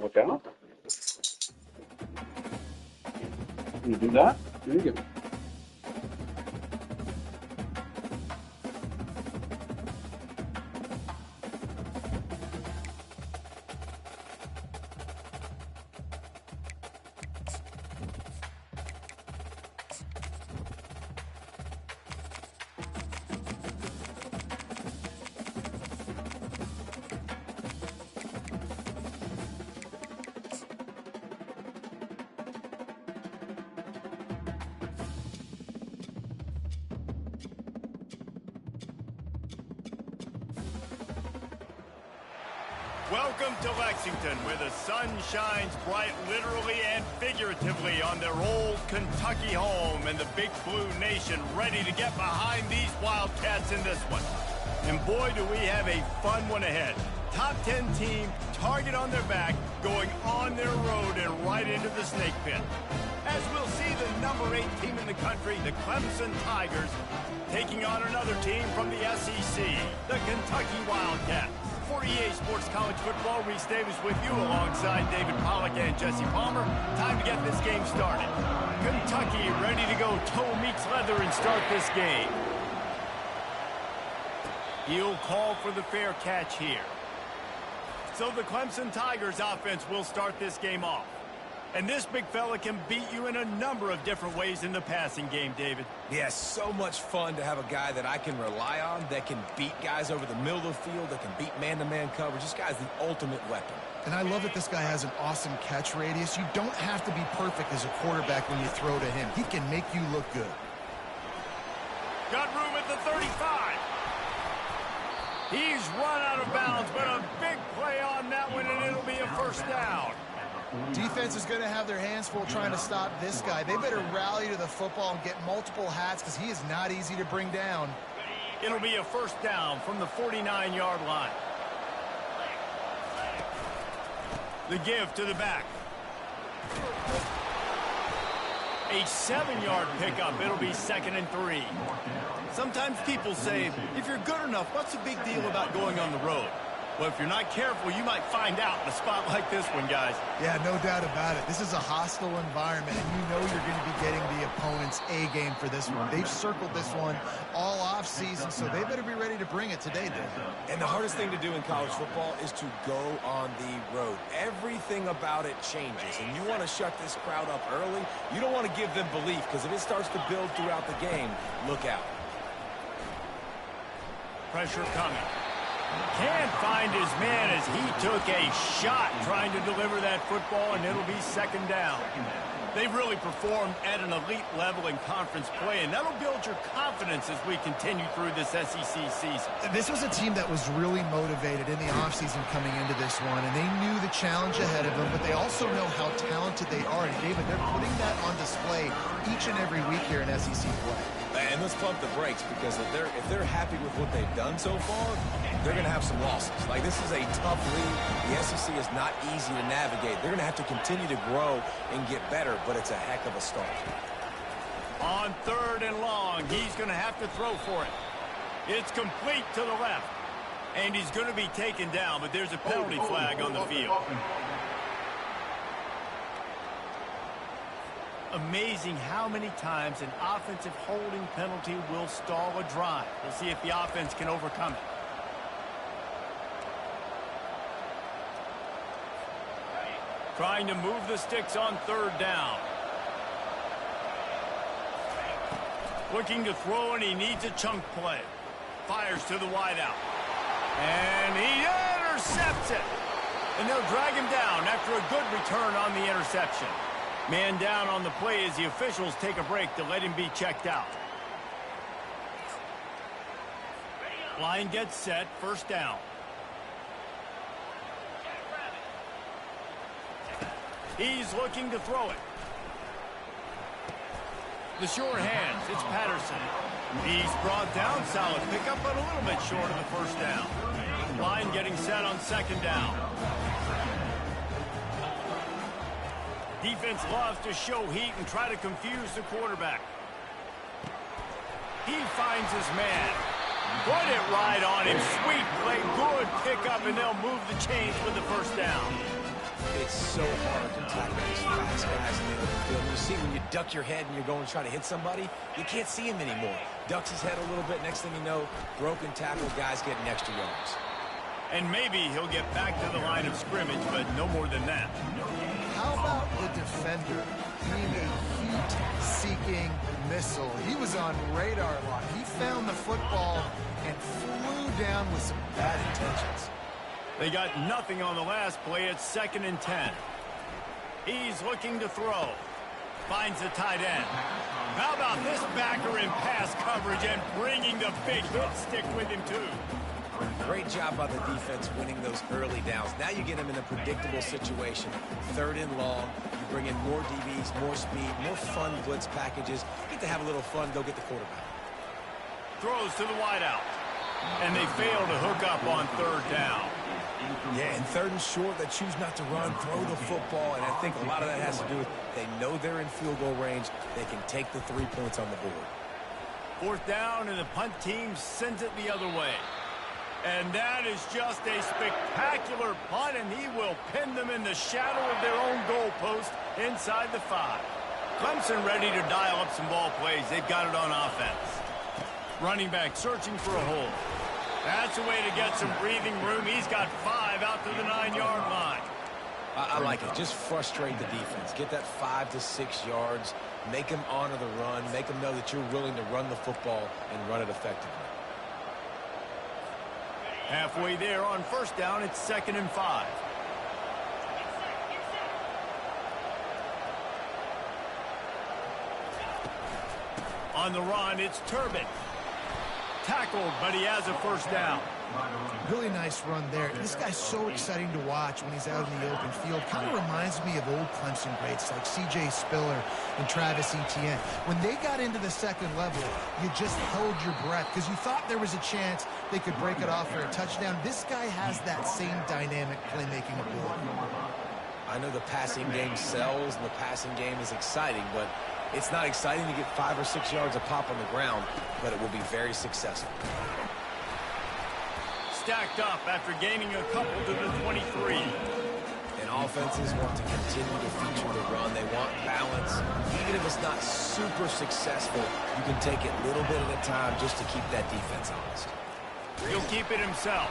look out. Can you do that? There you go. Welcome to Lexington, where the sun shines bright literally and figuratively on their old Kentucky home, and the Big Blue Nation ready to get behind these Wildcats in this one. And boy, do we have a fun one ahead. Top 10 team, target on their back, going on their road and right into the snake pit. As we'll see the number 8 team in the country, the Clemson Tigers, taking on another team from the SEC, the Kentucky Wildcats. 48 Sports College Football, Reese Davis with you alongside David Pollack and Jesse Palmer. Time to get this game started. Kentucky ready to go toe meets leather and start this game. He'll call for the fair catch here. So the Clemson Tigers offense will start this game off. And this big fella can beat you in a number of different ways in the passing game, David. Yeah, so much fun to have a guy that I can rely on, that can beat guys over the middle of the field, that can beat man-to-man coverage. This guy's the ultimate weapon. And I love that this guy has an awesome catch radius. You don't have to be perfect as a quarterback when you throw to him. He can make you look good. Got room at the 35. He's run out of bounds, but a big play on that one, and it'll be a first down. Defense is going to have their hands full trying to stop this guy. They better rally to the football and get multiple hats because he is not easy to bring down. It'll be a first down from the 49-yard line. The give to the back. A 7-yard pickup. It'll be 2nd and 3. Sometimes people say, if you're good enough, what's the big deal about going on the road? Well, if you're not careful, you might find out in a spot like this one, guys. Yeah, no doubt about it. This is a hostile environment, and you know you're going to be getting the opponent's A game for this one. They've circled this one all off season, so they better be ready to bring it today, Dave. And the hardest thing to do in college football is to go on the road. Everything about it changes, and you want to shut this crowd up early. You don't want to give them belief, because if it starts to build throughout the game, look out. Pressure coming. Can't find his man as he took a shot trying to deliver that football, and it'll be 2nd down. They've really performed at an elite level in conference play, and that'll build your confidence as we continue through this SEC season. This was a team that was really motivated in the offseason coming into this one, and they knew the challenge ahead of them, but they also know how talented they are. And David, they're putting that on display each and every week here in SEC play. And let's pump the brakes, because if they're happy with what they've done so far, they're going to have some losses. Like, this is a tough league. The SEC is not easy to navigate. They're going to have to continue to grow and get better, but it's a heck of a start. On 3rd and long, he's going to have to throw for it. It's complete to the left. And he's going to be taken down, but there's a penalty flag on the field. Amazing how many times an offensive holding penalty will stall a drive. We'll see if the offense can overcome it. Trying to move the sticks on 3rd down. Looking to throw, and he needs a chunk play. Fires to the wideout. And he intercepts it. And they'll drag him down after a good return on the interception. Man down on the play as the officials take a break to let him be checked out. Line gets set, 1st down. He's looking to throw it. The sure hands, it's Patterson. He's brought down, solid pickup, but a little bit short of the 1st down. Line getting set on 2nd down. Defense loves to show heat and try to confuse the quarterback. He finds his man. Put it right on him. Sweet play, good pickup, and they'll move the chains with the 1st down. It's so hard to tackle these fast guys in the open field. You see when you duck your head and you're going to try to hit somebody, you can't see him anymore. Ducks his head a little bit. Next thing you know, broken tackle, guys getting extra yards. And maybe he'll get back to the line of scrimmage, but no more than that. How about the defender being a heat-seeking missile? He was on radar lock. He found the football and flew down with some bad intentions. They got nothing on the last play. It's 2nd and 10. He's looking to throw. Finds the tight end. How about this backer in pass coverage and bringing the big hit stick with him, too? Great job by the defense winning those early downs. Now you get them in a predictable situation. 3rd and long. You bring in more DBs, more speed, more fun blitz packages. You get to have a little fun. Go get the quarterback. Throws to the wideout. And they fail to hook up on 3rd down. Yeah, and 3rd and short, they choose not to run, throw the football, and I think a lot of that has to do with they know they're in field goal range. They can take the 3 points on the board. 4th down, and the punt team sends it the other way. And that is just a spectacular punt, and he will pin them in the shadow of their own goalpost inside the 5. Clemson ready to dial up some ball plays. They've got it on offense. Running back searching for a hole. That's a way to get some breathing room. He's got 5 out to the 9-yard line. I like it. Just frustrate the defense. Get that 5 to 6 yards. Make them honor the run. Make them know that you're willing to run the football and run it effectively. Halfway there on 1st down, it's 2nd and 5. On the run, it's Turbin. Tackled, but he has a 1st down. Really nice run there. This guy's so exciting to watch when he's out in the open field. Kind of reminds me of old Clemson greats like C.J. Spiller and Travis Etienne. When they got into the 2nd level, you just held your breath because you thought there was a chance they could break it off for a touchdown. This guy has that same dynamic playmaking ability. I know the passing game sells and the passing game is exciting, but it's not exciting to get 5 or 6 yards a pop on the ground, but it will be very successful. Stacked up after gaining a couple to the 23. And offenses want to continue to feature the run. They want balance. Even if it's not super successful, you can take it little bit at a time just to keep that defense honest. He'll keep it himself.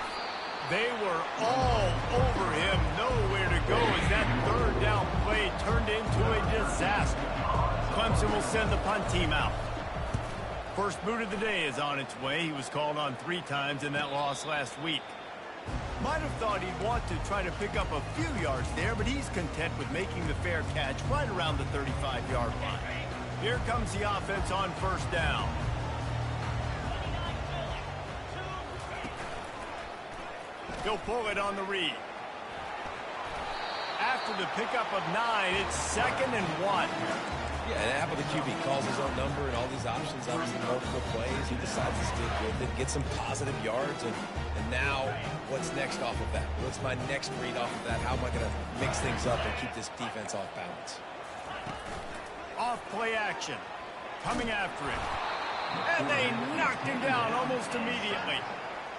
They were all over him. Nowhere to go as that 3rd down play turned into a disaster. Clemson will send the punt team out. First boot of the day is on its way. He was called on 3 times in that loss last week. Might have thought he'd want to try to pick up a few yards there, but he's content with making the fair catch right around the 35-yard line. Here comes the offense on 1st down. He'll pull it on the read. After the pickup of 9, it's 2nd and 1. Yeah, and how about the QB calls his own number and all these options, obviously multiple plays. He decides to stick with it, get some positive yards, and now what's next off of that? What's my next read off of that? How am I going to mix things up and keep this defense off balance? Off play action. Coming after it. And they knocked him down almost immediately.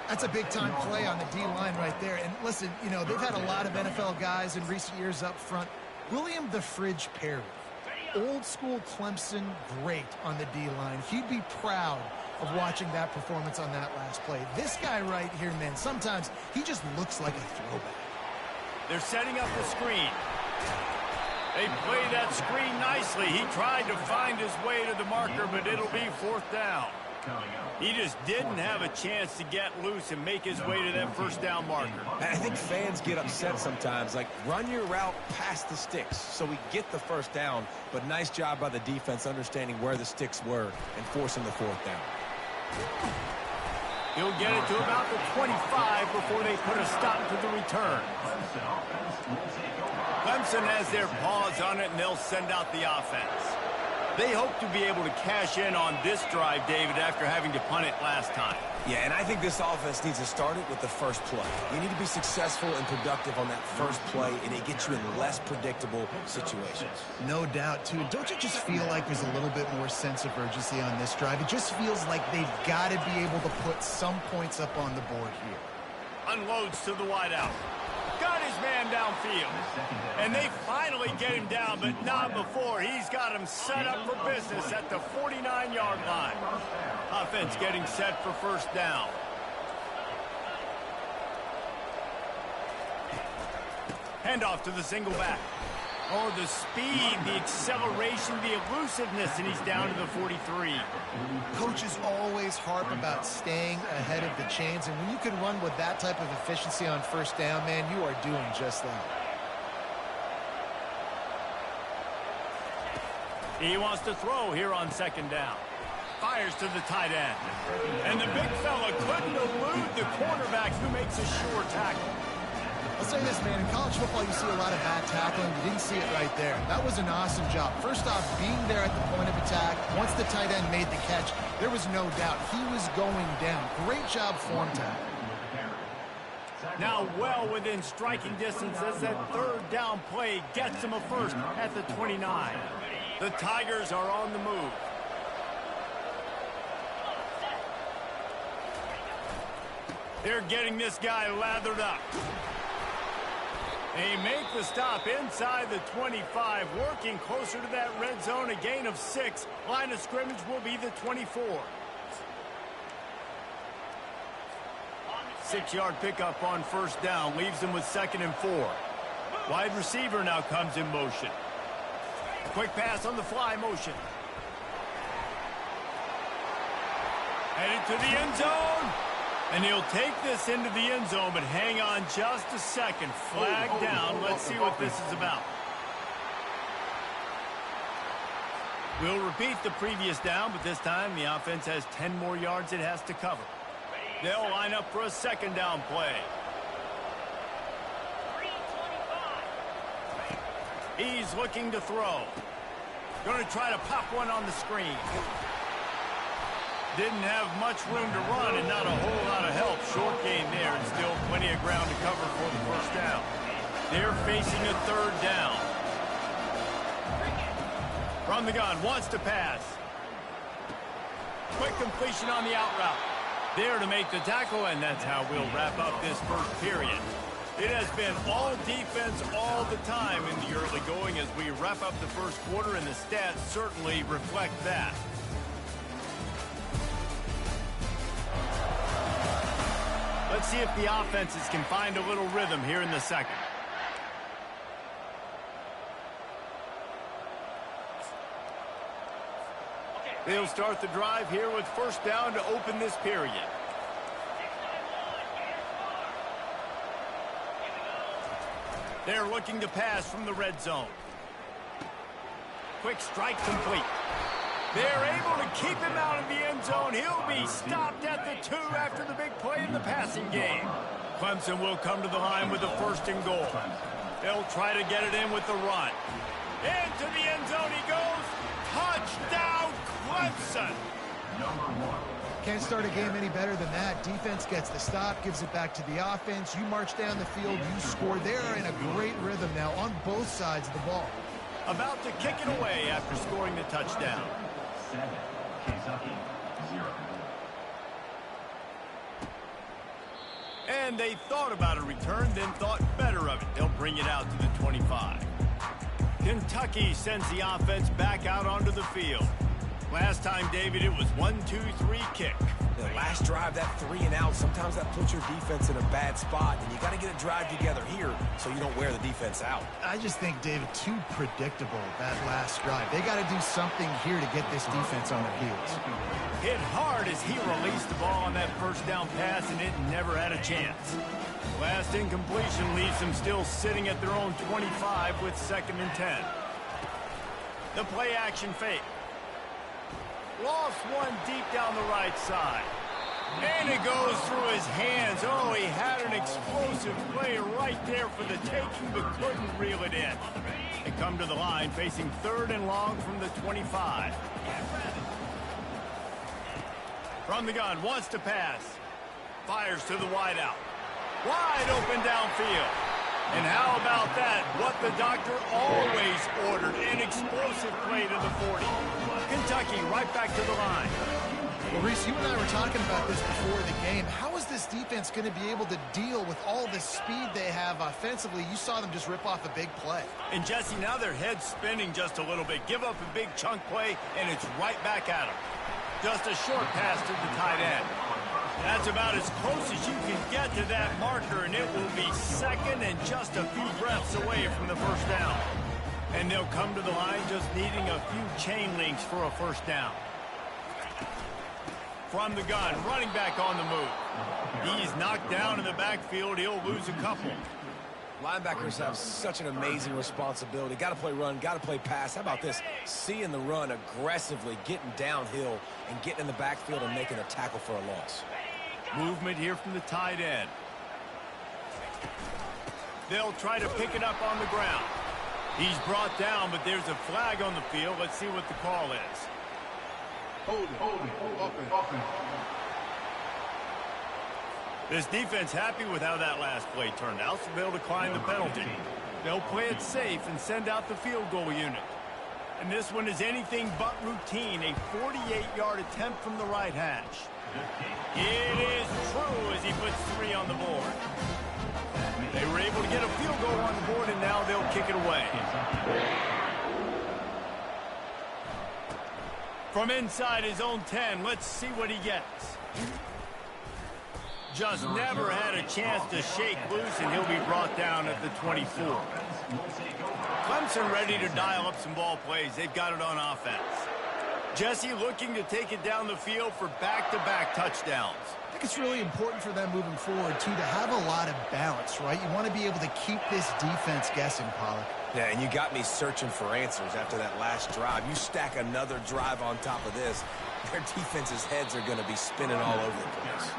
That's a big-time play on the D-line right there. And listen, you know, they've had a lot of NFL guys in recent years up front. William the Fridge Perry, old-school Clemson great on the D-line. He'd be proud of watching that performance on that last play. This guy right here, man, sometimes he just looks like a throwback. They're setting up the screen. They play that screen nicely. He tried to find his way to the marker, but it'll be 4th down. He just didn't have a chance to get loose and make his way to that 1st down marker. I think fans get upset sometimes. Like, run your route past the sticks so we get the 1st down. But nice job by the defense understanding where the sticks were and forcing the 4th down. He'll get it to about the 25 before they put a stop to the return. Clemson has their paws on it, and they'll send out the offense. They hope to be able to cash in on this drive, David, after having to punt it last time. Yeah, and I think this offense needs to start it with the first play. You need to be successful and productive on that first play, and it gets you in less predictable situations. No doubt, too. Don't you just feel like there's a little bit more sense of urgency on this drive? It just feels like they've got to be able to put some points up on the board here. Unloads to the wideout. Got his man downfield. And they finally get him down, but not before. He's got him set up for business at the 49-yard line. Offense getting set for first down. Handoff to the single back. Oh, the speed, the acceleration, the elusiveness, and he's down to the 43. Coaches always harp about staying ahead of the chains, and when you can run with that type of efficiency on first down, man, you are doing just that. He wants to throw here on second down. Fires to the tight end. And the big fella couldn't elude the quarterback who makes a sure tackle. I'll say this, man, in college football you see a lot of bad tackling. You didn't see it right there. That was an awesome job. First off, being there at the point of attack. Once the tight end made the catch, there was no doubt he was going down. Great job form tackle. Now well within striking distance as that third down play gets him a first at the 29. The Tigers are on the move. They're getting this guy lathered up. They make the stop inside the 25, working closer to that red zone, a gain of 6. Line of scrimmage will be the 24. 6-yard pickup on first down, leaves them with 2nd and 4. Wide receiver now comes in motion. Quick pass on the fly motion. Headed to the end zone. And he'll take this into the end zone, but hang on just a second. Flag down. Let's see what this is about. We'll repeat the previous down, but this time the offense has 10 more yards it has to cover. They'll line up for a second down play. He's looking to throw. Going to try to pop one on the screen. Didn't have much room to run and not a whole lot of help. Short gain there and still plenty of ground to cover for the first down. They're facing a third down. From the gun, wants to pass. Quick completion on the out route. There to make the tackle, and that's how we'll wrap up this first period. It has been all defense all the time in the early going as we wrap up the first quarter, and the stats certainly reflect that. Let's see if the offenses can find a little rhythm here in the second. They'll start the drive here with first down to open this period. They're looking to pass from the red zone. Quick strike complete. They're able to keep him out of the end zone. He'll be stopped at the 2 after the big play in the passing game. Clemson will come to the line with the 1st and goal. They'll try to get it in with the run. Into the end zone he goes. Touchdown, Clemson. Can't start a game any better than that. Defense gets the stop, gives it back to the offense. You march down the field, you score. They're in a great rhythm now on both sides of the ball. About to kick it away after scoring the touchdown. 7, Kentucky, 0. And they thought about a return, then thought better of it. They'll bring it out to the 25. Kentucky sends the offense back out onto the field. Last time, David, it was 1-2-3 kick. The last drive, that 3 and out, sometimes that puts your defense in a bad spot, and you got to get a drive together here so you don't wear the defense out. I just think, David, too predictable, that last drive. They got to do something here to get this defense on their heels. Hit hard as he released the ball on that first down pass, and it never had a chance. Last incompletion leaves them still sitting at their own 25 with 2nd and 10. The play action fake. Lost one deep down the right side. And it goes through his hands. Oh, he had an explosive play right there for the taking, but couldn't reel it in. They come to the line facing 3rd and long from the 25. From the gun, wants to pass. Fires to the wideout. Wide open downfield. And how about that? What the doctor always ordered. An explosive play to the 40. Kentucky right back to the line. Well, Reese, you and I were talking about this before the game. How is this defense going to be able to deal with all the speed they have offensively? You saw them just rip off a big play. And Jesse, now their head's spinning just a little bit. Give up a big chunk play, and it's right back at them. Just a short pass to the tight end. That's about as close as you can get to that marker, and it will be second and just a few breaths away from the first down. And they'll come to the line just needing a few chain links for a first down. From the gun, running back on the move. He's knocked down in the backfield. He'll lose a couple. Linebackers have such an amazing responsibility. Got to play run, got to play pass. How about this? Seeing the run aggressively, getting downhill, and getting in the backfield and making a tackle for a loss. Movement here from the tight end. They'll try to pick it up on the ground. He's brought down, but there's a flag on the field. Let's see what the call is. Hold it. This defense happy with how that last play turned out, so they'll decline the penalty. They'll play it safe and send out the field goal unit. And this one is anything but routine, a 48-yard attempt from the right hash. It is true as he puts 3 on the board. They were able to get a field goal on the board, and now they'll kick it away. From inside his own 10, let's see what he gets. Just never had a chance to shake loose, and he'll be brought down at the 24. Clemson ready to dial up some ball plays. They've got it on offense. Jesse looking to take it down the field for back-to-back touchdowns. I think it's really important for them moving forward, too, to have a lot of balance, right? You want to be able to keep this defense guessing, Pollack. Yeah, and you got me searching for answers after that last drive. You stack another drive on top of this, their defense's heads are going to be spinning all over the place.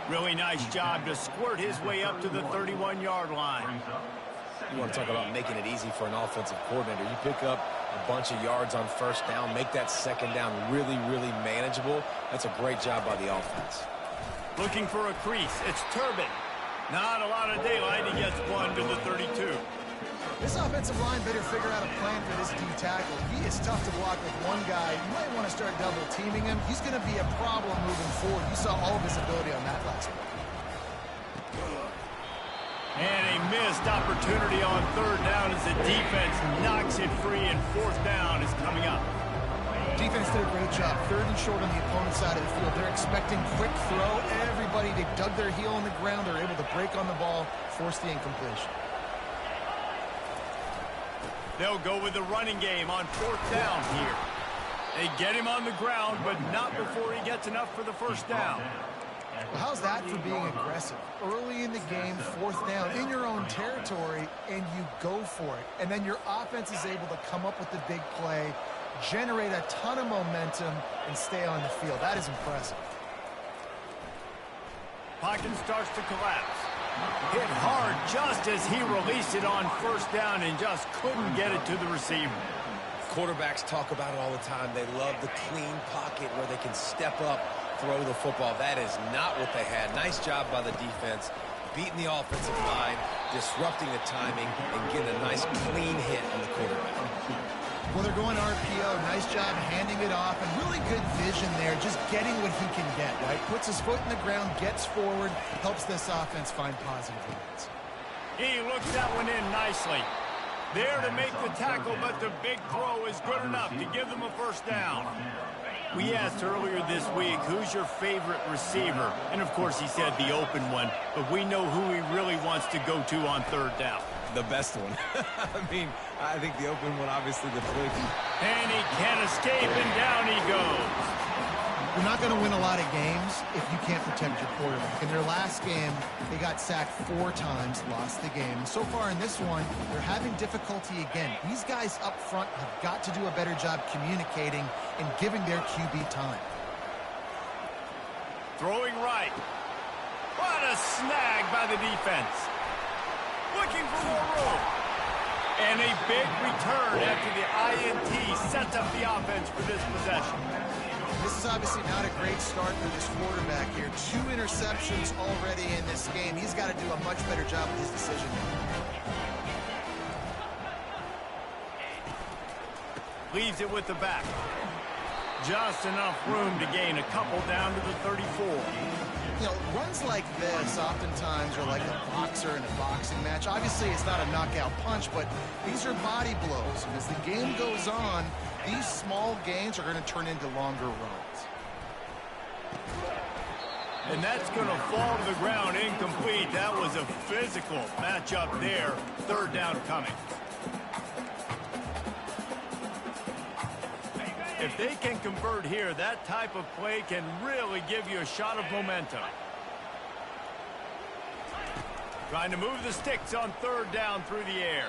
Really nice job to squirt his way up to the 31-yard line. You want to talk about making it easy for an offensive coordinator. You pick up a bunch of yards on first down, make that second down really, really manageable. That's a great job by the offense. Looking for a crease. It's Turbin. Not a lot of daylight. He gets one to the 32. This offensive line better figure out a plan for this D tackle. He is tough to block with one guy. You might want to start double teaming him. He's going to be a problem moving forward. You saw all of his ability on that last one. And a missed opportunity on third down as the defense knocks it free, and fourth down is coming up. Defense did a great job. Third and short on the opponent's side of the field. They're expecting quick throw. Everybody, they dug their heel on the ground. They're able to break on the ball, force the incompletion. They'll go with the running game on fourth down here. They get him on the ground, but not before he gets enough for the first down. Well, how's that for being aggressive? Early in the game, fourth down, in your own territory, and you go for it. And then your offense is able to come up with the big play, generate a ton of momentum, and stay on the field. That is impressive. Pocket starts to collapse. Hit hard just as he released it on first down and just couldn't get it to the receiver. Quarterbacks talk about it all the time. They love the clean pocket where they can step up, throw the football. That is not what they had. Nice job by the defense, beating the offensive line, disrupting the timing, and getting a nice clean hit on the quarterback. Well, they're going RPO. Nice job handing it off, and really good vision there, just getting what he can get, right? Puts his foot in the ground, gets forward, helps this offense find positive leads. He looks that one in nicely. There to make the tackle, but the big throw is good enough to give them a first down. We asked earlier this week, who's your favorite receiver? And, of course, he said the open one, but we know who he really wants to go to on third down. The best one. I mean, I think the open one, obviously the fluke. And he can't escape, and down he goes. You're not going to win a lot of games if you can't protect your quarterback. In their last game, they got sacked 4 times, lost the game. So far in this one, they're having difficulty again. These guys up front have got to do a better job communicating and giving their QB time. Throwing right. What a snag by the defense. Looking for more room. And a big return after the INT sets up the offense for this possession. This is obviously not a great start for this quarterback here. 2 interceptions already in this game. He's got to do a much better job with his decision. Leaves it with the back. Just enough room to gain a couple down to the 34. You know, runs like this oftentimes are like a boxer in a boxing match. Obviously, it's not a knockout punch, but these are body blows. And as the game goes on, these small gains are going to turn into longer runs. And that's going to fall to the ground incomplete. That was a physical matchup there. Third down coming. If they can convert here, that type of play can really give you a shot of momentum. Trying to move the sticks on third down through the air.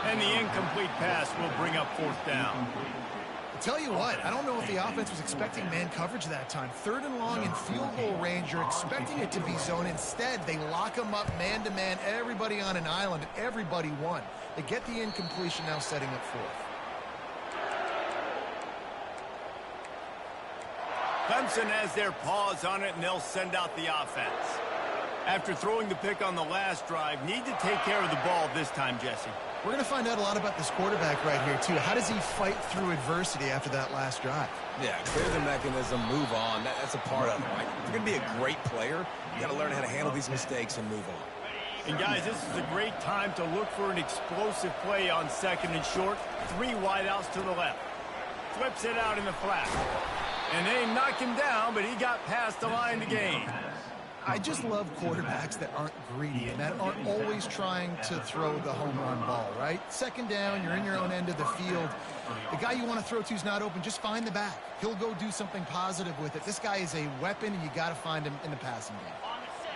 And the incomplete pass will bring up fourth down. Tell you what, I don't know if the offense was expecting man coverage that time. Third and long in field goal range, you're expecting it to be zone. Instead, they lock them up man-to-man, everybody on an island, and everybody won. They get the incompletion, now setting up fourth. Clemson has their paws on it, and they'll send out the offense. After throwing the pick on the last drive, need to take care of the ball this time, Jesse. We're going to find out a lot about this quarterback right here, too. How does he fight through adversity after that last drive? Yeah, clear the mechanism, move on. That's a part of it, right? If you're going to be a great player, you got to learn how to handle these mistakes and move on. And, guys, this is a great time to look for an explosive play on second and short. 3 wideouts to the left. Flips it out in the flat. And they knock him down, but he got past the line to gain. I just love quarterbacks that aren't greedy and that aren't always trying to throw the home run ball, right? Second down, you're in your own end of the field. The guy you want to throw to is not open. Just find the back. He'll go do something positive with it. This guy is a weapon, and you got to find him in the passing game.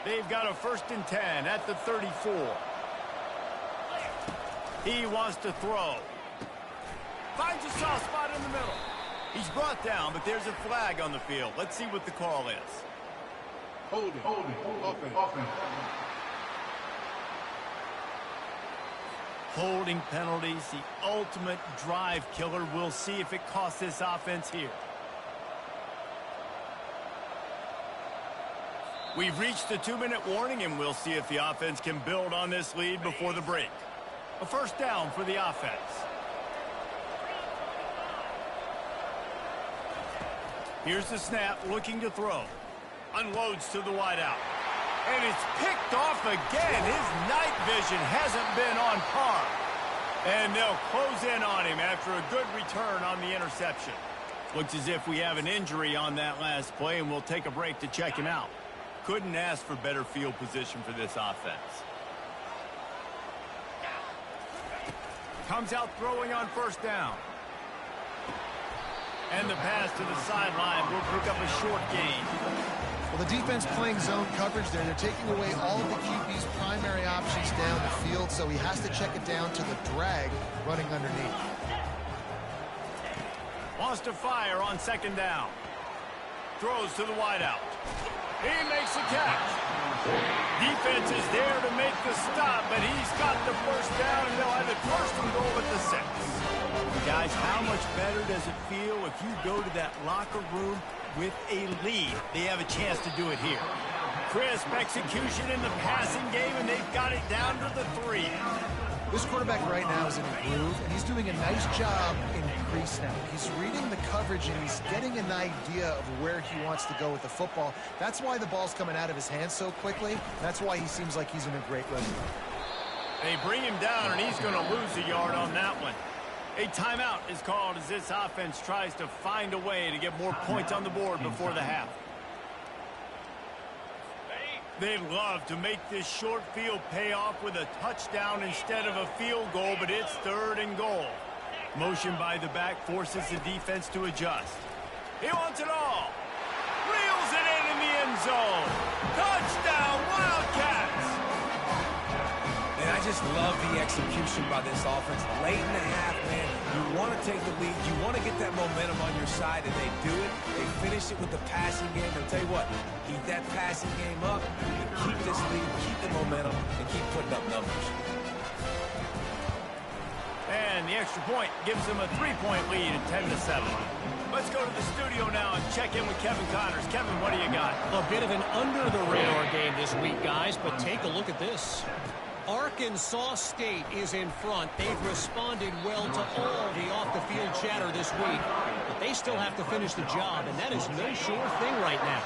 They've got a 1st and 10 at the 34. He wants to throw. Finds a soft spot in the middle. He's brought down, but there's a flag on the field. Let's see what the call is. Hold it. Offense. Holding penalties, the ultimate drive killer. We'll see if it costs this offense here. We've reached the 2-minute warning, and we'll see if the offense can build on this lead before the break. A 1st down for the offense. Here's the snap, looking to throw. Unloads to the wideout. And it's picked off again. His night vision hasn't been on par. And they'll close in on him after a good return on the interception. Looks as if we have an injury on that last play, and we'll take a break to check him out. Couldn't ask for better field position for this offense. Comes out throwing on 1st down. And the pass to the sideline will pick up a short gain. Well, the defense playing zone coverage there. They're taking away all of the QB's primary options down the field, so he has to check it down to the drag running underneath. Wants to fire on 2nd down. Throws to the wideout. He makes the catch. Defense is there to make the stop, but he's got the 1st down, and they'll have it 1st and goal at the 6. Guys, how much better does it feel if you go to that locker room with a lead? They have a chance to do it here. Crisp execution in the passing game, and they've got it down to the 3. This quarterback right now is in a groove, and he's doing a nice job in crease now. He's reading the coverage, and he's getting an idea of where he wants to go with the football. That's why the ball's coming out of his hands so quickly. That's why he seems like he's in a great rhythm. They bring him down, and he's going to lose a yard on that one. A timeout is called as this offense tries to find a way to get more points on the board before the half. They'd love to make this short field pay off with a touchdown instead of a field goal, but it's 3rd and goal. Motion by the back forces the defense to adjust. He wants it all. Reels it in the end zone. Touchdown, Wildcats! And I just love the execution by this offense. Late in the half, man, you want to take the lead. You want to get that momentum on your side, and they do it. They finish it with the passing game. And I'll tell you what, keep that passing game up, and keep this lead, keep the momentum, and keep putting up numbers. And the extra point gives them a 3-point lead at 10-7. Let's go to the studio now and check in with Kevin Connors. Kevin, what do you got? A bit of an under-the-radar game this week, guys, but take a look at this. Arkansas State is in front. They've responded well to all the off-the-field chatter this week. But they still have to finish the job, and that is no sure thing right now.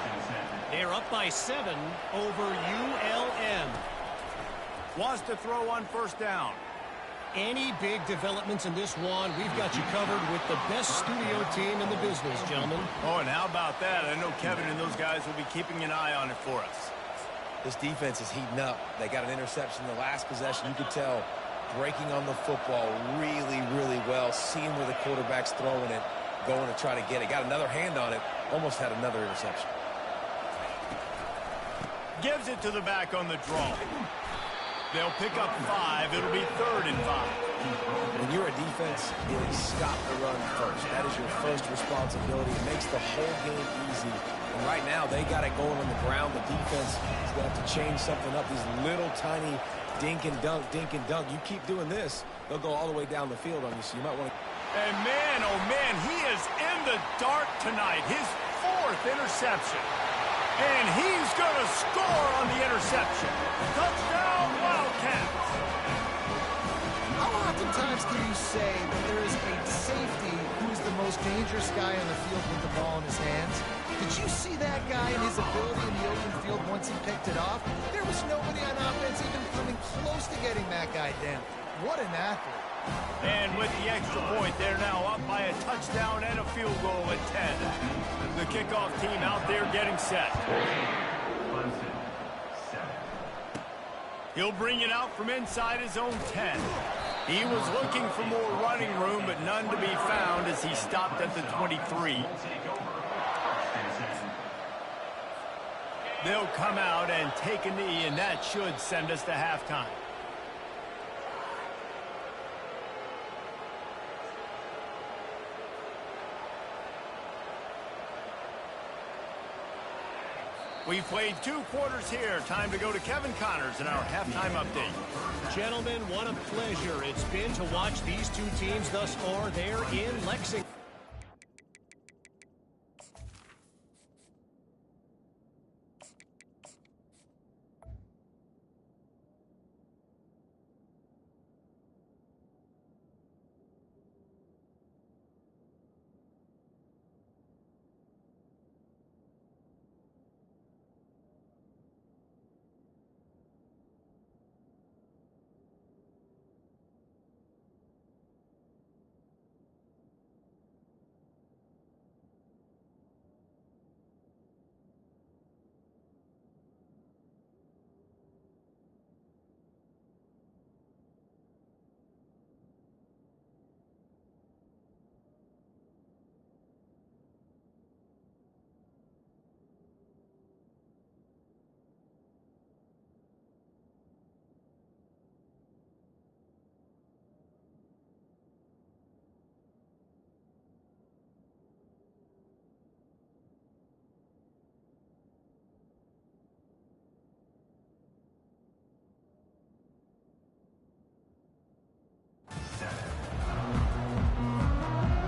They're up by 7 over ULM. Wants to throw on first down. Any big developments in this one, we've got you covered with the best studio team in the business, gentlemen. Oh, and how about that? I know Kevin and those guys will be keeping an eye on it for us. This defense is heating up. They got an interception in the last possession. You could tell breaking on the football really, really well, seeing where the quarterback's throwing it, going to try to get it. Got another hand on it, almost had another interception. Gives it to the back on the draw. They'll pick up 5. It'll be 3rd and 5. When you're a defense, it is stop the run first. That is your first responsibility. It makes the whole game easy. And right now, they got it going on the ground. The defense is going to have to change something up. These little tiny dink and dunk, dink and dunk. You keep doing this, they'll go all the way down the field on you. So you might want to... And man, oh man, he is in the dark tonight. His 4th interception. And he's going to score on the interception. Touchdown, Wildcats. How oftentimes can you say that there is a safety who's the most dangerous guy on the field with the ball in his hands? Did you see that guy and his ability in the open field once he picked it off? There was nobody on offense even coming close to getting that guy down. What an athlete. And with the extra point, they're now up by a touchdown and a field goal at 10. The kickoff team out there getting set. He'll bring it out from inside his own 10. He was looking for more running room, but none to be found as he stopped at the 23. They'll come out and take a knee, and that should send us to halftime. We've played 2 quarters here. Time to go to Kevin Connors in our halftime update. Gentlemen, what a pleasure it's been to watch these 2 teams thus far. They're in Lexington.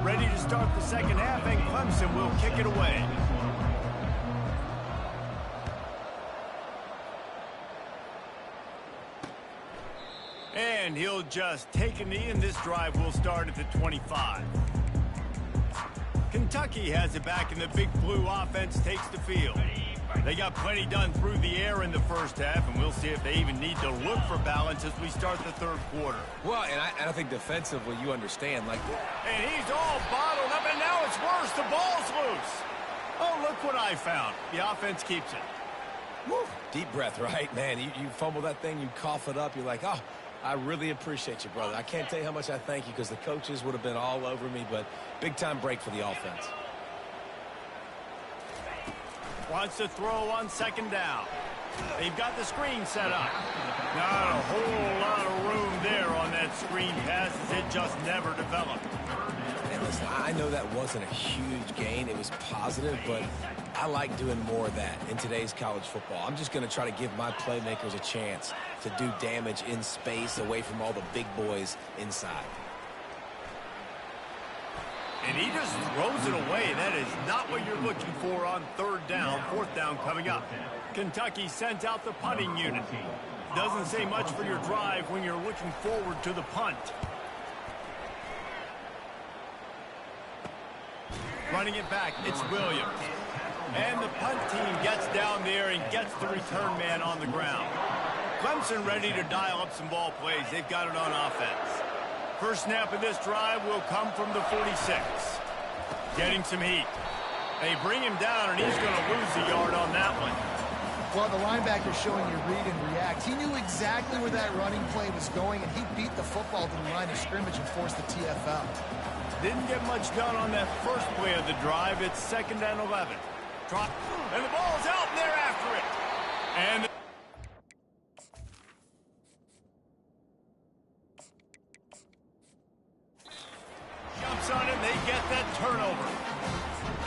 Ready to start the second half, and Clemson will kick it away. And he'll just take a knee, and this drive will start at the 25. Kentucky has it back, and the Big Blue offense takes the field. They got plenty done through the air in the first half, and we'll see if they even need to look for balance as we start the 3rd quarter. Well, and I think defensively, you understand. Like, And he's all bottled up, and now it's worse. The ball's loose. Oh, look what I found. The offense keeps it. whew, deep breath, right? Man, you fumble that thing, you cough it up, you're like, oh, I really appreciate you, brother. I can't tell you how much I thank you because the coaches would have been all over me, but big-time break for the offense. Wants to throw on 2nd down. They've got the screen set up. Not a whole lot of room there on that screen pass as it just never developed. And listen, I know that wasn't a huge gain. It was positive, but I like doing more of that in today's college football. I'm just going to try to give my playmakers a chance to do damage in space away from all the big boys inside. And he just throws it away. That is not what you're looking for on 3rd down. 4th down coming up. Kentucky sends out the punting unit. Doesn't say much for your drive when you're looking forward to the punt. Running it back, it's Williams. And the punt team gets down there and gets the return man on the ground. Clemson ready to dial up some ball plays. They've got it on offense. First snap of this drive will come from the 46. Getting some heat. They bring him down, and he's going to lose a yard on that one. Well, the linebacker showing you read and react. He knew exactly where that running play was going, and he beat the football to the line of scrimmage and forced the TFL. Didn't get much done on that first play of the drive. It's 2nd and 11. And the ball's out, and they're after it. And jumps on it, and they get that turnover.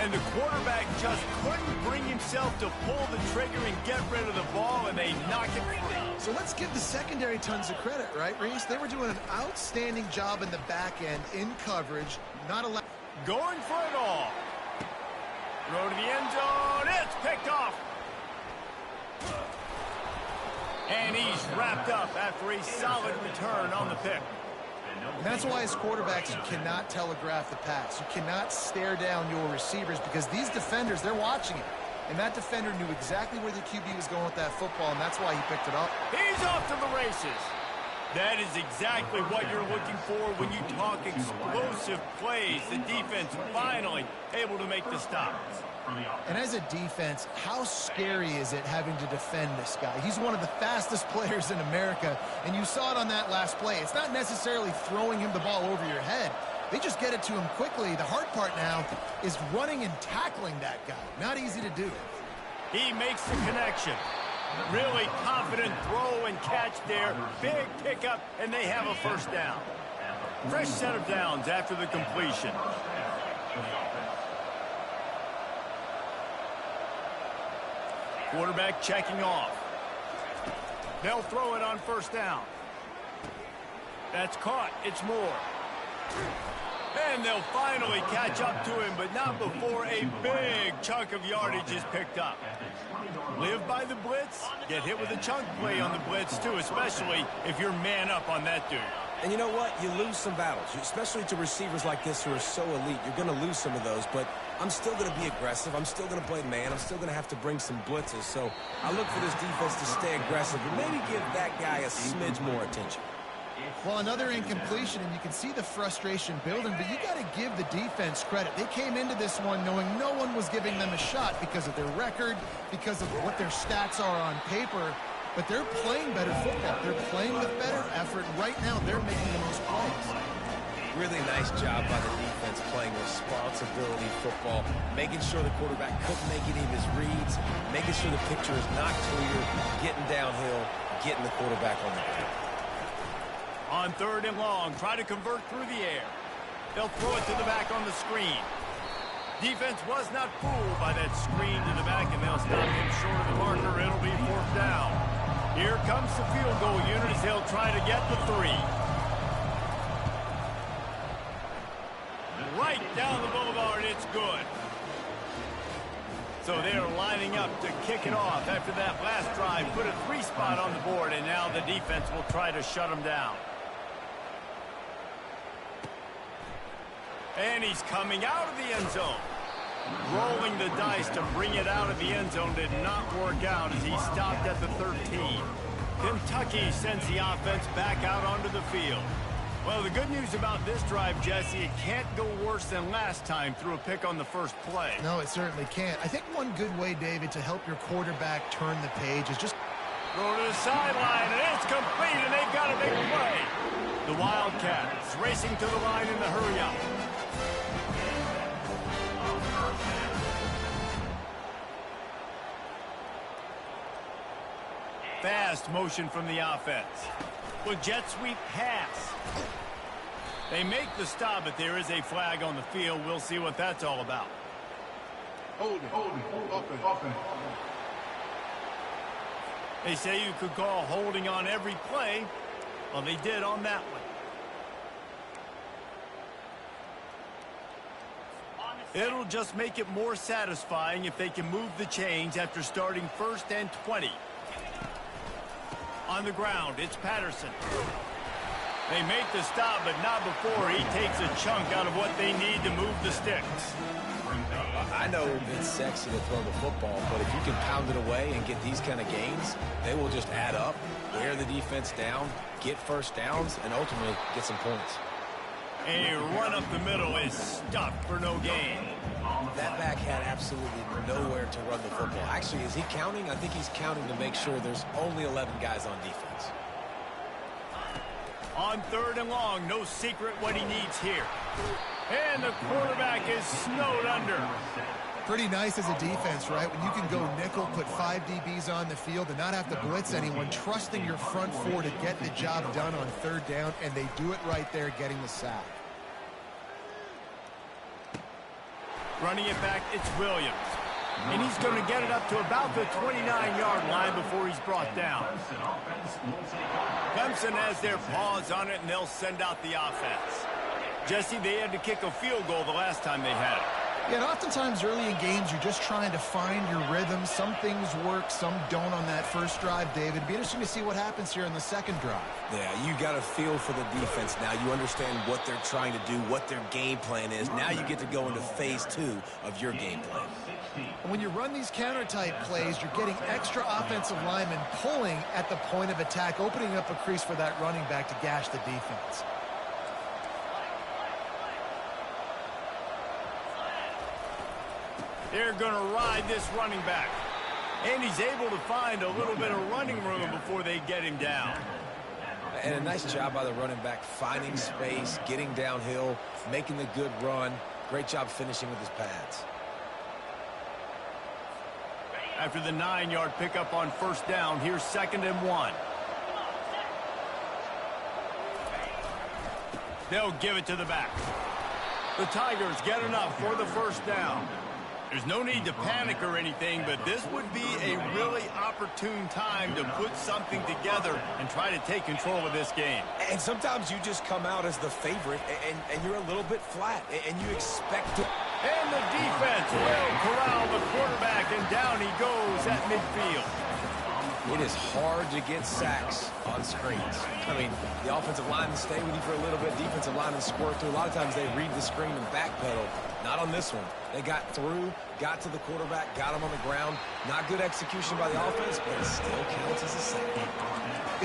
And the quarterback just couldn't bring himself to pull the trigger and get rid of the ball, and they knock it free. So let's give the secondary tons of credit, right, Reese? They were doing an outstanding job in the back end, in coverage, not allowed. Going for it all. Throw to the end zone. It's picked off. And he's wrapped up after a solid return on the pick. And that's why as quarterbacks, you cannot telegraph the pass. You cannot stare down your receivers because these defenders, they're watching it. And that defender knew exactly where the QB was going with that football, and that's why he picked it up. He's off to the races. That is exactly what you're looking for when you talk explosive plays. The defense finally able to make the stop. And as a defense, how scary is it having to defend this guy? He's one of the fastest players in America, and you saw it on that last play. It's not necessarily throwing him the ball over your head. They just get it to him quickly. The hard part now is running and tackling that guy. Not easy to do. He makes the connection. Really confident throw and catch there. Big pickup, and they have a first down. Fresh set of downs after the completion. Quarterback checking off. They'll throw it on first down. That's caught. It's Moore. And they'll finally catch up to him, but not before a big chunk of yardage is picked up. Live by the blitz, get hit with a chunk play on the blitz too, especially if you're man up on that dude. And you know what? You lose some battles, especially to receivers like this who are so elite. You're going to lose some of those, but I'm still going to be aggressive. I'm still going to play man. I'm still going to have to bring some blitzes. So I look for this defense to stay aggressive, but maybe give that guy a smidge more attention. Well, another incompletion, and you can see the frustration building, but you got to give the defense credit. They came into this one knowing no one was giving them a shot because of their record, because of what their stats are on paper, but they're playing better football. They're playing with better effort. Right now, they're making the most plays. Really nice job by the defense playing responsibility football, making sure the quarterback couldn't make any of his reads, making sure the picture is not clear, getting downhill, getting the quarterback on the ground. On 3rd and long, try to convert through the air. They'll throw it to the back on the screen. Defense was not fooled by that screen to the back, and they'll stop him short of the marker. It'll be 4th down. Here comes the field goal unit as they'll try to get the 3. Right down the boulevard, it's good. So they're lining up to kick it off after that last drive. Put a 3 spot on the board, and now the defense will try to shut them down. And he's coming out of the end zone. Rolling the dice to bring it out of the end zone did not work out as he stopped at the 13. Kentucky sends the offense back out onto the field. Well, the good news about this drive, Jesse, it can't go worse than last time through a pick on the first play. No, it certainly can't. I think one good way, David, to help your quarterback turn the page is just throw to the sideline, and it's complete, and they've got a big play. The Wildcats racing to the line in the hurry-up. Fast motion from the offense. Well, jet sweep pass. They make the stop, but there is a flag on the field. We'll see what that's all about. Hold it. Offense. They say you could call holding on every play. Well, they did on that one. It'll just make it more satisfying if they can move the chains after starting 1st and 20. On the ground, it's Patterson. They make the stop, but not before he takes a chunk out of what they need to move the sticks. I know it's sexy to throw the football, but if you can pound it away and get these kind of gains, they will just add up, wear the defense down, get first downs, and ultimately get some points. A run up the middle is stuffed for no gain. That back had absolutely nowhere to run the football. Actually, is he counting? I think he's counting to make sure there's only 11 guys on defense. On 3rd and long, no secret what he needs here. And the quarterback is snowed under. Pretty nice as a defense, right? When you can go nickel, put 5 DBs on the field and not have to blitz anyone, trusting your front four to get the job done on 3rd down, and they do it right there, getting the sack. Running it back, it's Williams. And he's going to get it up to about the 29-yard line before he's brought down. Clemson has their paws on it, and they'll send out the offense. Jesse, they had to kick a field goal the last time they had it. Yeah, and oftentimes early in games, you're just trying to find your rhythm. Some things work, some don't on that first drive, David. It'd be interesting to see what happens here in the second drive. Yeah, you got a feel for the defense now. You understand what they're trying to do, what their game plan is. Now you get to go into phase 2 of your game plan. And when you run these counter-type plays, you're getting extra offensive linemen pulling at the point of attack, opening up a crease for that running back to gash the defense. They're going to ride this running back. And he's able to find a little bit of running room before they get him down. And a nice job by the running back, finding space, getting downhill, making the good run. Great job finishing with his pads. After the 9-yard pickup on 1st down, here's 2nd and 1. They'll give it to the back. The Tigers get enough for the 1st down. There's no need to panic or anything, but this would be a really opportune time to put something together and try to take control of this game. And sometimes you just come out as the favorite, and you're a little bit flat, and you expect to... And the defense will corral the quarterback, and down he goes at midfield. It is hard to get sacks on screens. I mean, the offensive linemen stay with you for a little bit. Defensive linemen squirt through. A lot of times they read the screen and backpedal. Not on this one. They got through, got to the quarterback, got him on the ground. Not good execution by the offense, but it still counts as a sack.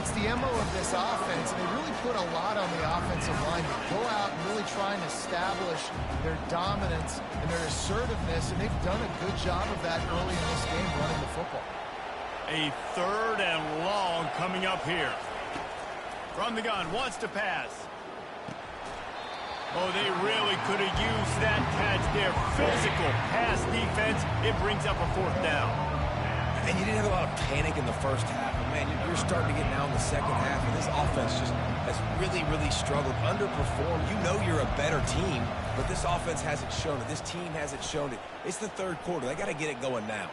It's the MO of this offense, and they really put a lot on the offensive line to go out and really try and establish their dominance and their assertiveness, and they've done a good job of that early in this game running the football. A 3rd and long coming up here. From the gun, wants to pass. Oh, they really could have used that catch there. Physical pass defense. It brings up a 4th down. And you didn't have a lot of panic in the first half. But man, you're starting to get now in the second half, and this offense just has really, really struggled, underperformed. You know you're a better team, but this offense hasn't shown it. This team hasn't shown it. It's the 3rd quarter. They got to get it going now.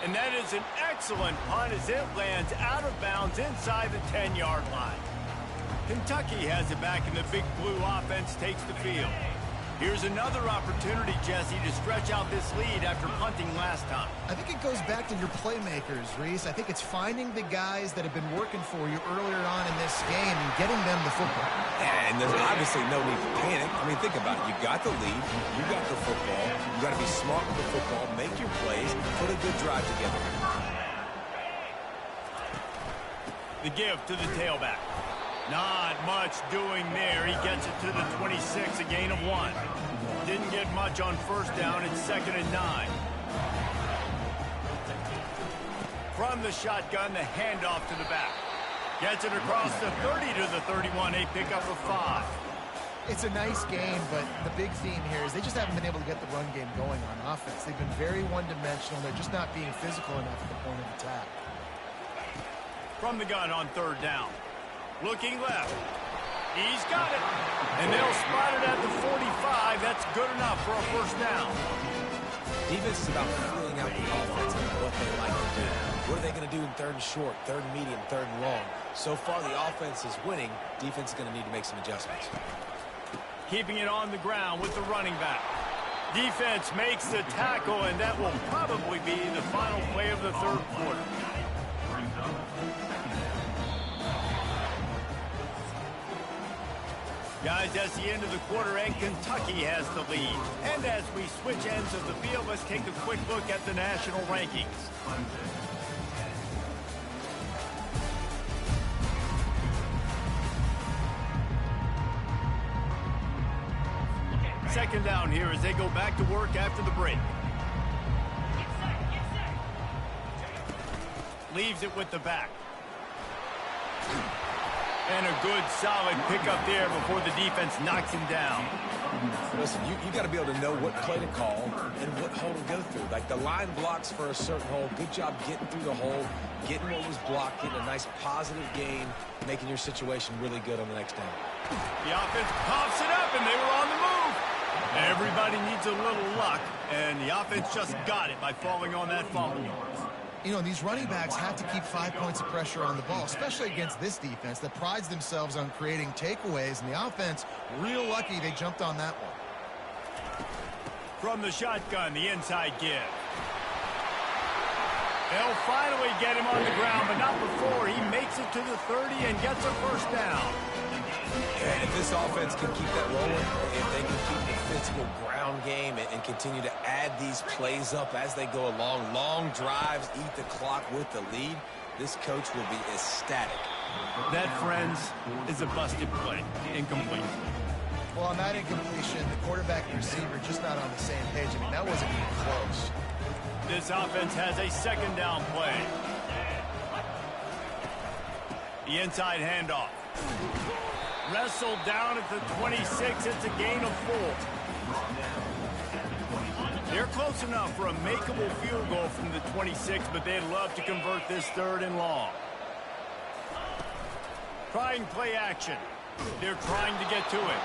And that is an excellent punt as it lands out of bounds inside the 10-yard line. Kentucky has it back, and the Big Blue offense takes the field. Here's another opportunity, Jesse, to stretch out this lead after punting last time. I think it goes back to your playmakers, Reese. I think it's finding the guys that have been working for you earlier on in this game and getting them the football. And there's obviously no need to panic. I mean, think about it. You got the lead. You got the football. You got to be smart with the football, make your plays, put a good drive together. The give to the tailback. Not much doing there. He gets it to the 26, a gain of 1. Didn't get much on 1st down. It's 2nd and 9. From the shotgun, the handoff to the back. Gets it across the 30 to the 31, a pickup of 5. It's a nice game, but the big theme here is they just haven't been able to get the run game going on offense. They've been very one-dimensional. They're just not being physical enough at the point of attack. From the gun on 3rd down. Looking left. He's got it. And they'll spot it at the 45. That's good enough for a 1st down. Defense is about feeling out the offense and what they like to do. What are they going to do in 3rd and short, 3rd and medium, 3rd and long? So far, the offense is winning. Defense is going to need to make some adjustments. Keeping it on the ground with the running back. Defense makes the tackle, and that will probably be the final play of the 3rd quarter. Guys, that's the end of the quarter, and Kentucky has the lead. And as we switch ends of the field, let's take a quick look at the national rankings. Second down here as they go back to work after the break. Leaves it with the back. And a good, solid pickup there before the defense knocks him down. Listen, you got to be able to know what play to call and what hole to go through. Like the line blocks for a certain hole. Good job getting through the hole, getting what was blocked, getting a nice positive gain, making your situation really good on the next down. The offense pops it up, and they were on the move. Everybody needs a little luck, and the offense just got it by falling on that fumble. You know, these running backs have to keep 5 points of pressure on the ball, especially against this defense that prides themselves on creating takeaways. And the offense, real lucky they jumped on that one. From the shotgun, the inside give. They'll finally get him on the ground, but not before he makes it to the 30 and gets a first down. And if this offense can keep that rolling, if they can keep the physical ground game and continue to add these plays up as they go along, long drives, eat the clock with the lead, this coach will be ecstatic. That, friends, is a busted play. Incomplete. Well, on that incompletion, the quarterback and receiver just not on the same page. I mean, that wasn't even close. This offense has a second down play. The inside handoff. Wrestled down at the 26. It's a gain of 4. They're close enough for a makeable field goal from the 26, but they'd love to convert this 3rd and long. Trying play action. They're trying to get to it.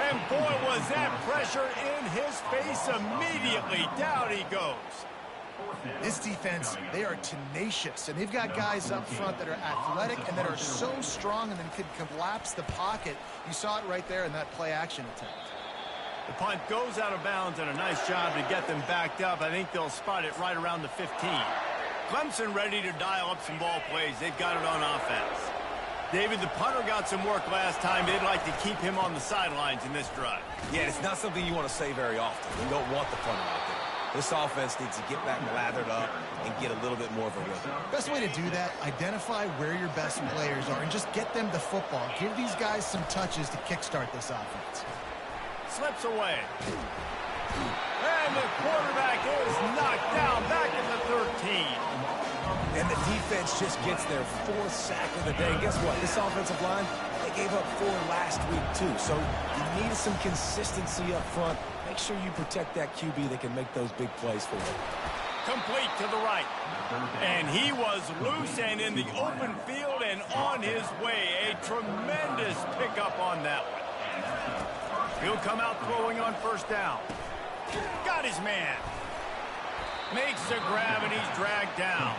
And boy, was that pressure in his face immediately. Down he goes. This defense, they are tenacious, and they've got guys up front that are athletic and that are so strong and then can collapse the pocket. You saw it right there in that play-action attempt. The punt goes out of bounds, and a nice job to get them backed up. I think they'll spot it right around the 15. Clemson ready to dial up some ball plays. They've got it on offense. David, the punter got some work last time. They'd like to keep him on the sidelines in this drive. Yeah, it's not something you want to say very often. You don't want the punter out there. This offense needs to get back lathered up and get a little bit more of a rhythm. Best way to do that, identify where your best players are and just get them the football. Give these guys some touches to kickstart this offense. Slips away. And the quarterback is knocked down back at the 13. And the defense just gets their 4th sack of the day. And guess what? This offensive line, they gave up 4 last week too. So you need some consistency up front. Make sure you protect that QB that can make those big plays for you. Complete to the right. And he was loose and in the open field and on his way. A tremendous pickup on that one. He'll come out throwing on first down. Got his man. Makes the grab and he's dragged down.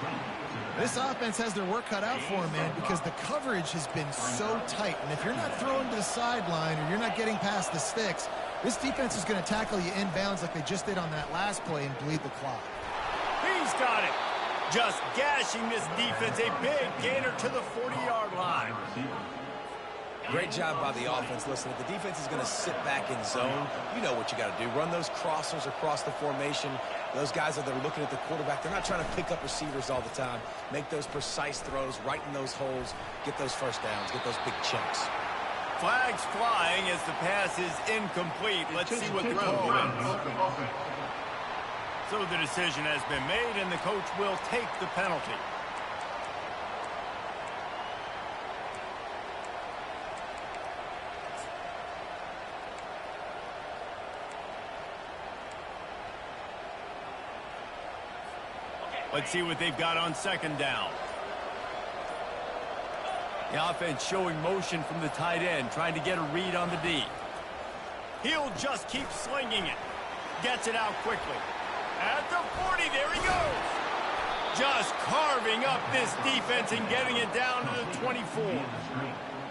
This offense has their work cut out for them, man, because the coverage has been so tight. And if you're not throwing to the sideline or you're not getting past the sticks, this defense is going to tackle you inbounds like they just did on that last play and bleed the clock. He's got it. Just gashing this defense. A big gainer to the 40-yard line. Great job by the offense. Listen, if the defense is going to sit back in zone, you know what you got to do. Run those crossers across the formation. Those guys that are looking at the quarterback, they're not trying to pick up receivers all the time. Make those precise throws right in those holes. Get those first downs. Get those big chunks. Flags flying as the pass is incomplete. Let's see what the call is. So the decision has been made, and the coach will take the penalty. Let's see what they've got on second down. The offense showing motion from the tight end, trying to get a read on the D. He'll just keep slinging it. Gets it out quickly. At the 40, there he goes. Just carving up this defense and getting it down to the 24.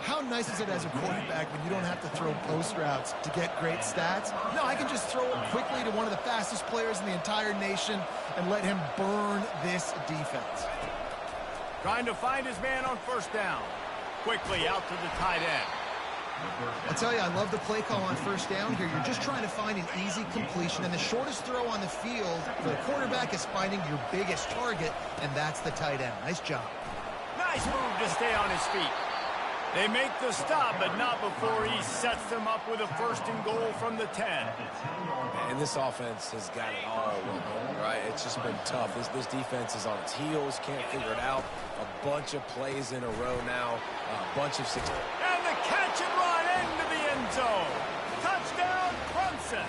How nice is it as a quarterback when you don't have to throw post routes to get great stats? No, I can just throw it quickly to one of the fastest players in the entire nation and let him burn this defense. Trying to find his man on first down. Quickly out to the tight end. I'll tell you, I love the play call on first down here. You're just trying to find an easy completion, and the shortest throw on the field for the quarterback is finding your biggest target, and that's the tight end. Nice job. Nice move to stay on his feet. They make the stop, but not before he sets them up with a 1st and goal from the 10. And this offense has got it all wrong, right? It's just been tough. This defense is on its heels, can't figure it out. A bunch of plays in a row now, a bunch of six. And the catch and run into the end zone. Touchdown, Clemson.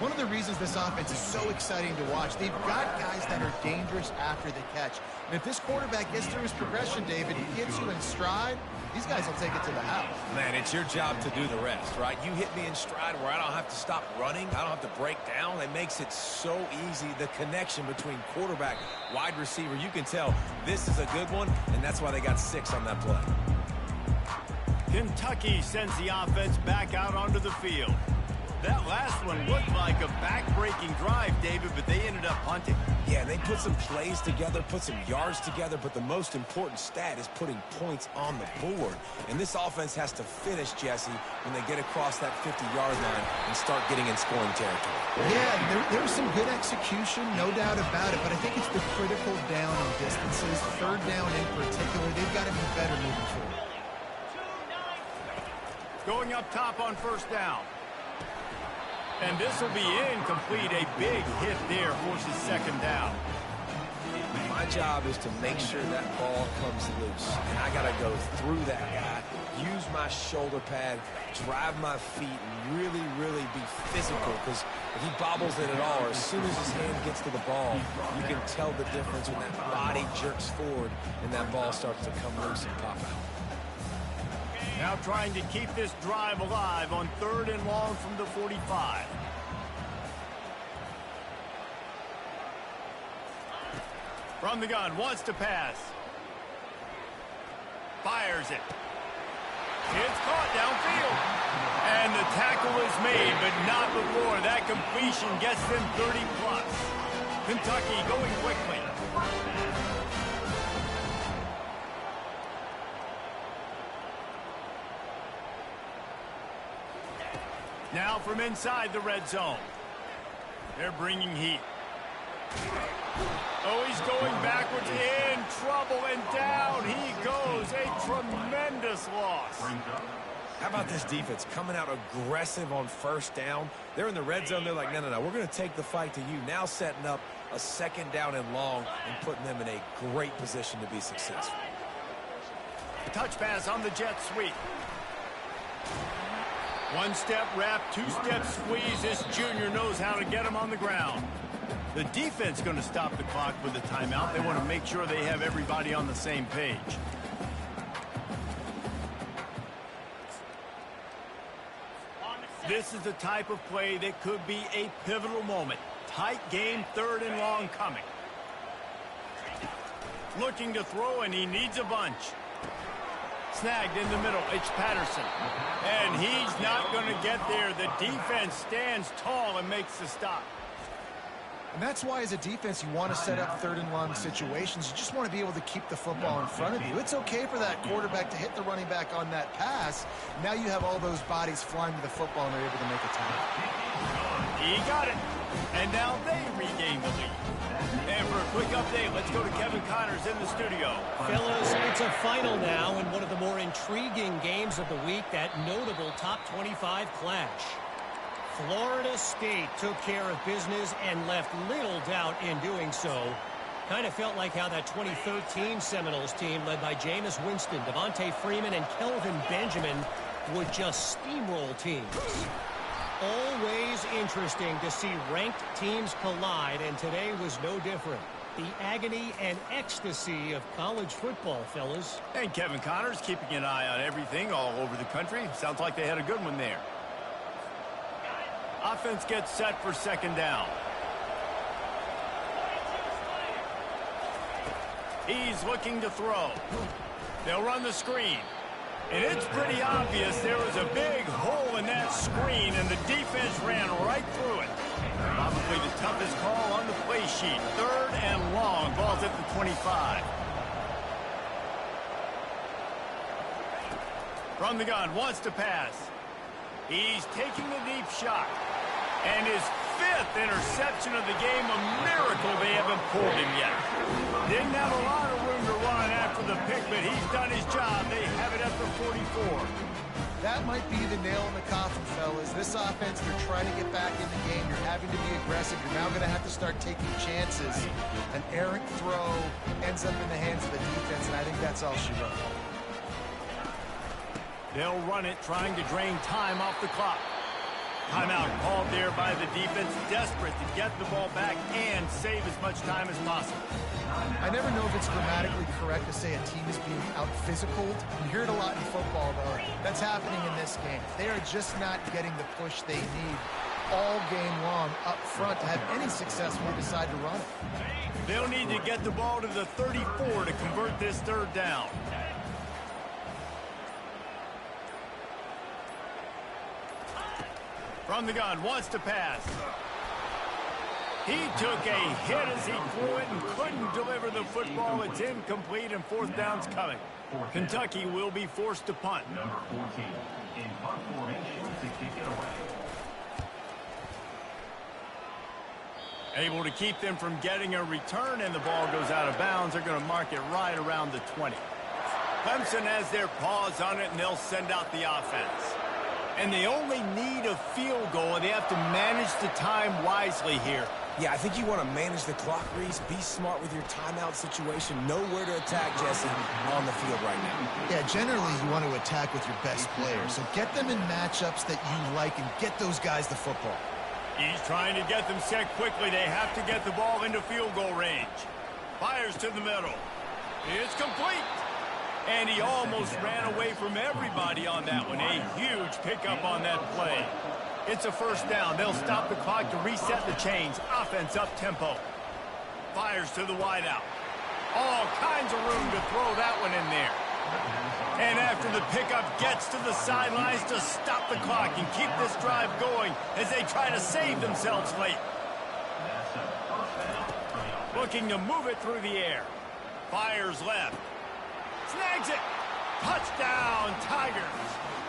One of the reasons this offense is so exciting to watch, they've got guys that are dangerous after the catch. And if this quarterback gets through his progression, David, he gets you in stride, these guys will take it to the house. Man, it's your job to do the rest, right? You hit me in stride where I don't have to stop running. I don't have to break down. It makes it so easy. The connection between quarterback, wide receiver, you can tell this is a good one, and that's why they got 6 on that play. Kentucky sends the offense back out onto the field. That last one looked like a back-breaking drive, David, but they ended up punting. Yeah, they put some plays together, put some yards together, but the most important stat is putting points on the board. And this offense has to finish, Jesse, when they get across that 50-yard line and start getting in scoring territory. Yeah, there was some good execution, no doubt about it, but I think it's the critical down on distances, 3rd down in particular. They've got to be better moving forward. Going up top on 1st down. And this will be incomplete. A big hit there forces 2nd down. My job is to make sure that ball comes loose. And I got to go through that guy, use my shoulder pad, drive my feet, and really, really be physical. Because if he bobbles it at all, or as soon as his hand gets to the ball, you can tell the difference when that body jerks forward and that ball starts to come loose and pop out. Now trying to keep this drive alive on 3rd and long from the 45. From the gun, wants to pass. Fires it. It's caught downfield. And the tackle is made, but not before that completion gets them 30+. Kentucky going quickly. Now from inside the red zone. They're bringing heat. Oh, he's going backwards, in trouble, and down he goes. A tremendous loss. How about this defense coming out aggressive on 1st down? They're in the red zone. They're like, no, we're going to take the fight to you. Now setting up a 2nd down and long and putting them in a great position to be successful. Touch pass on the jet sweep. 1-step wrap, 2-step squeeze. This junior knows how to get him on the ground. The defense going to stop the clock with a timeout. They want to make sure they have everybody on the same page. This is the type of play that could be a pivotal moment. Tight game, 3rd and long coming. Looking to throw, and he needs a bunch. Snagged in the middle, it's Patterson. And he's not going to get there. The defense stands tall and makes the stop. And that's why, as a defense, you want to set up 3rd and long situations. You just want to be able to keep the football in front of you. It's okay for that quarterback to hit the running back on that pass. Now you have all those bodies flying to the football, and they're able to make a tackle. He got it. And now they regain the lead. And for a quick update, let's go to Kevin Connors in the studio. Fellas, it's a final now in one of the more intriguing games of the week, that notable top 25 clash. Florida State took care of business and left little doubt in doing so. Kind of felt like how that 2013 Seminoles team led by Jameis Winston, Devontae Freeman, and Kelvin Benjamin would just steamroll teams. Always interesting to see ranked teams collide, and today was no different. The agony and ecstasy of college football, fellas. And Kevin Connors keeping an eye on everything all over the country. Sounds like they had a good one there. Offense gets set for 2nd down. He's looking to throw. They'll run the screen. And it's pretty obvious there was a big hole in that screen, and the defense ran right through it. Probably the toughest call on the play sheet. 3rd and long. Ball's at the 25. From the gun, wants to pass. He's taking the deep shot. And his 5th interception of the game, a miracle they haven't pulled him yet. Didn't have a lot of room to run after the pick, but he's done his job. They have it at the 44. That might be the nail in the coffin, fellas. This offense, they're trying to get back in the game. You're having to be aggressive. You're now going to have to start taking chances. An errant throw ends up in the hands of the defense, and I think that's all she wrote. They'll run it, trying to drain time off the clock. Timeout called there by the defense, desperate to get the ball back and save as much time as possible. I never know if it's grammatically correct to say a team is being out-physicaled. You hear it a lot in football, though. That's happening in this game. They are just not getting the push they need all game long up front to have any success when they decide to run it. They'll need to get the ball to the 34 to convert this 3rd down. From the gun, wants to pass. He took a hit as he threw it and couldn't deliver the football. It's incomplete and 4th down's coming. Kentucky will be forced to punt. Number 14 in punt formation to kick it away. Able to keep them from getting a return, and the ball goes out of bounds. They're going to mark it right around the 20. Clemson has their paws on it, and they'll send out the offense. And they only need a field goal, and they have to manage the time wisely here. Yeah, I think you want to manage the clock, Reese. Be smart with your timeout situation. Know where to attack, Jesse, on the field right now. Yeah, generally you want to attack with your best players. So get them in matchups that you like and get those guys the football. He's trying to get them set quickly. They have to get the ball into field goal range. Fires to the middle. It's complete. And he almost ran away from everybody on that one. A huge pickup on that play. It's a 1st down. They'll stop the clock to reset the chains. Offense up tempo. Fires to the wideout. All kinds of room to throw that one in there. And after the pickup, gets to the sidelines to stop the clock and keep this drive going as they try to save themselves late. Looking to move it through the air. Fires left. Snags it. Touchdown, Tigers.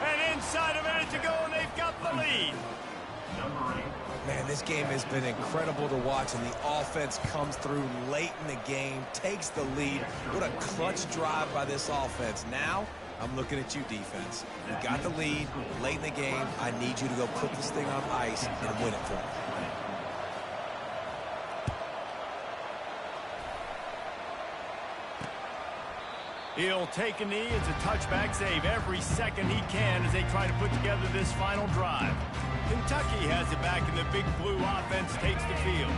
And inside a minute to go, and they've got the lead. Man, this game has been incredible to watch, and the offense comes through late in the game, takes the lead. What a clutch drive by this offense. Now, I'm looking at you, defense. You got the lead late in the game. I need you to go put this thing on ice and win it for me. He'll take a knee. It's a touchback save every second he can as they try to put together this final drive. Kentucky has it back, and the Big Blue offense takes the field.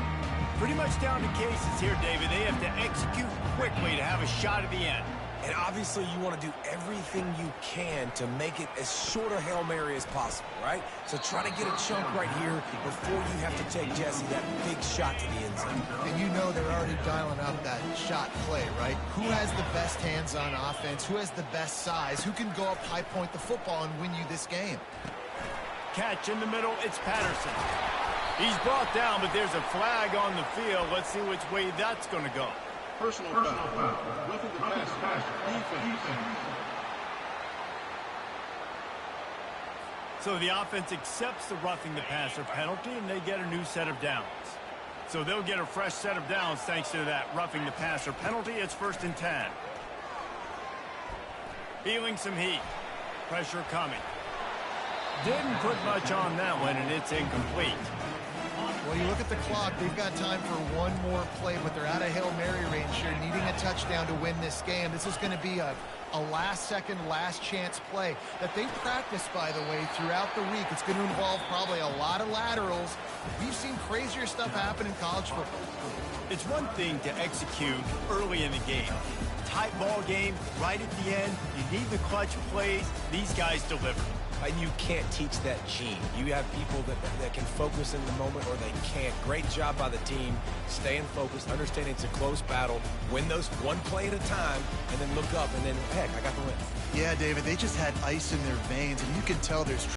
Pretty much down to cases here, David. They have to execute quickly to have a shot at the end. And obviously, you want to do everything you can to make it as short a Hail Mary as possible, right? So try to get a chunk right here before you have to take, Jesse, that big shot to the end zone. And you know they're already dialing up that shot play, right? Who has the best hands on offense? Who has the best size? Who can go up high point the football and win you this game? Catch in the middle, it's Patterson. He's brought down, but there's a flag on the field. Let's see which way that's going to go. Personal foul. Roughing the pass. Defense. So the offense accepts the roughing the passer penalty, and they get a new set of downs. So they'll get a fresh set of downs thanks to that roughing the passer penalty. It's 1st and 10. Feeling some heat. Pressure coming. Didn't put much on that one, and it's incomplete. Well, you look at the clock, they've got time for one more play, but they're out of Hail Mary range here, needing a touchdown to win this game. This is going to be a last-second, last-chance play that they practice, by the way, throughout the week. It's going to involve probably a lot of laterals. We've seen crazier stuff happen in college football. It's one thing to execute early in the game. Tight ball game, right at the end. You need the clutch plays. These guys deliver. And you can't teach that gene. You have people that can focus in the moment or they can't. Great job by the team, staying focused, understanding it's a close battle, win those one play at a time, and then look up, and then, heck, I got the win. Yeah, David, they just had ice in their veins, and you can tell there's